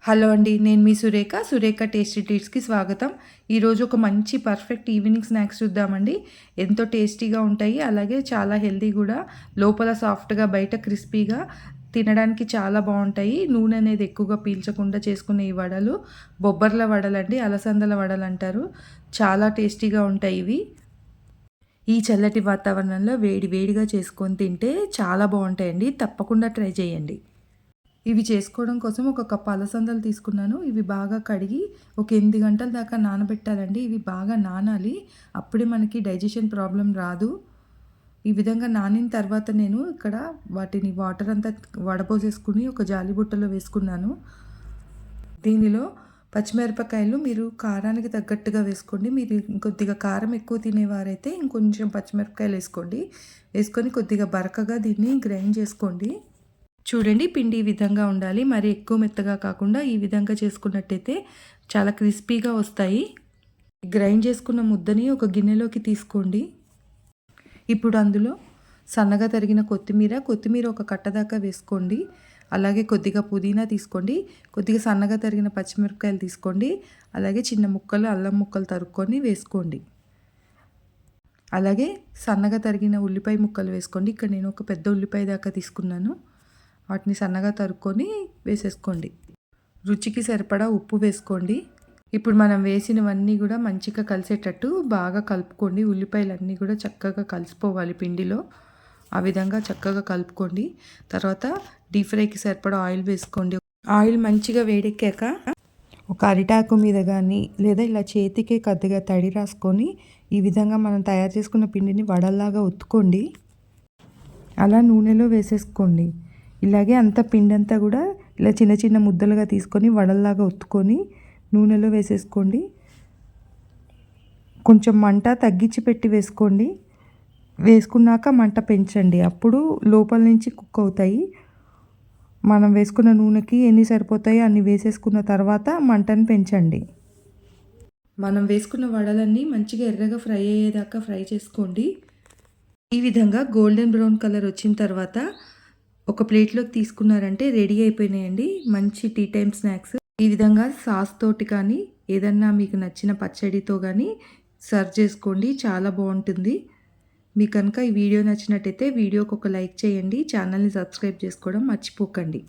Hello అండి, నేను మీ Surekha tasty ట్రీట్స్కి స్వాగతం. ఈరోజు ఒక మంచి పర్ఫెక్ట్ ఈవినింగ్ స్నాక్స్ చూద్దామండి. ఎంతో టేస్టీగా ఉంటాయి, అలాగే చాలా హెల్తీ కూడా. లోపల సాఫ్ట్గా, బయట క్రిస్పీగా, తినడానికి చాలా బాగుంటాయి. నూనె అనేది ఎక్కువగా పీల్చకుండా చేసుకునే ఈ వడలు బొబ్బర్ల వడలండి, అలసందల వడలు అంటారు. చాలా టేస్టీగా ఉంటాయి ఇవి. ఈ చల్లటి వాతావరణంలో వేడిగా చేసుకొని తింటే చాలా బాగుంటాయండి. తప్పకుండా ట్రై చేయండి. ఇవి చేసుకోవడం కోసం ఒక కప్పు అలసందలు తీసుకున్నాను. ఇవి బాగా కడిగి ఒక 8 గంటల దాకా నానబెట్టాలండి. ఇవి బాగా నానాలి, అప్పుడే మనకి డైజెషన్ ప్రాబ్లం రాదు. ఈ విధంగా నానిన తర్వాత నేను ఇక్కడ వాటిని వాటర్ అంతా వడపోసేసుకుని ఒక జాలి బుట్టలో వేసుకున్నాను. దీనిలో పచ్చిమిరపకాయలు మీరు కారానికి తగ్గట్టుగా వేసుకోండి. మీరు కొద్దిగా కారం ఎక్కువ తినేవారైతే ఇంకొంచెం పచ్చిమిరపకాయలు వేసుకొని కొద్దిగా బరకగా దీన్ని గ్రైండ్ చేసుకోండి. చూడండి, పిండి ఈ విధంగా ఉండాలి. మరి ఎక్కువ మెత్తగా కాకుండా ఈ విధంగా చేసుకున్నట్టయితే చాలా క్రిస్పీగా వస్తాయి. గ్రైండ్ చేసుకున్న ముద్దని ఒక గిన్నెలోకి తీసుకోండి. ఇప్పుడు అందులో సన్నగా తరిగిన కొత్తిమీర ఒక కట్ట దాకా వేసుకోండి. అలాగే కొద్దిగా పుదీనా తీసుకోండి. కొద్దిగా సన్నగా తరిగిన పచ్చిమిరపకాయలు తీసుకోండి. అలాగే చిన్న ముక్కలు అల్లం ముక్కలు తరుక్కొని వేసుకోండి. అలాగే సన్నగా తరిగిన ఉల్లిపాయ ముక్కలు వేసుకోండి. ఇక్కడ నేను ఒక పెద్ద ఉల్లిపాయ దాకా తీసుకున్నాను. వాటిని సన్నగా తరుక్కొని వేసేసుకోండి. రుచికి సరిపడా ఉప్పు వేసుకోండి. ఇప్పుడు మనం వేసినవన్నీ కూడా మంచిగా కలిసేటట్టు బాగా కలుపుకోండి. ఉల్లిపాయలన్నీ కూడా చక్కగా కలిసిపోవాలి పిండిలో. ఆ విధంగా చక్కగా కలుపుకోండి. తర్వాత డీప్ ఫ్రైకి సరిపడా ఆయిల్ వేసుకోండి. ఆయిల్ మంచిగా వేడెక్కాక ఒక అరిటాకు మీద కానీ లేదా ఇలా చేతికి కొద్దిగా తడి రాసుకొని ఈ విధంగా మనం తయారు చేసుకున్న పిండిని వడల్లాగా ఒత్తుకోండి. అలా నూనెలో వేసేసుకోండి. ఇలాగే అంత పిండి అంతా కూడా ఇలా చిన్న చిన్న ముద్దలుగా తీసుకొని వడల్లాగా ఒత్తుకొని నూనెలో వేసేసుకోండి. కొంచెం మంట తగ్గించి పెట్టి వేసుకోండి. వేసుకున్నాక మంట పెంచండి, అప్పుడు లోపల నుంచి కుక్ అవుతాయి. మనం వేసుకున్న నూనెకి ఎన్ని సరిపోతాయో అన్ని వేసేసుకున్న తర్వాత మంటను పెంచండి. మనం వేసుకున్న వడలన్నీ మంచిగా ఎర్రగా ఫ్రై అయ్యేదాకా ఫ్రై చేసుకోండి. ఈ విధంగా గోల్డెన్ బ్రౌన్ కలర్ వచ్చిన తర్వాత ఒక ప్లేట్లోకి తీసుకున్నారంటే రెడీ అయిపోయినాయండి మంచి టీ టైమ్ స్నాక్స్. ఈ విధంగా సాస్ తోటి కానీ ఏదన్నా మీకు నచ్చిన పచ్చడితో కానీ సర్వ్ చేసుకోండి, చాలా బాగుంటుంది. మీకు కనుక ఈ వీడియో నచ్చినట్టయితే వీడియోకి ఒక లైక్ చేయండి. ఛానల్ని సబ్స్క్రైబ్ చేసుకోవడం మర్చిపోకండి.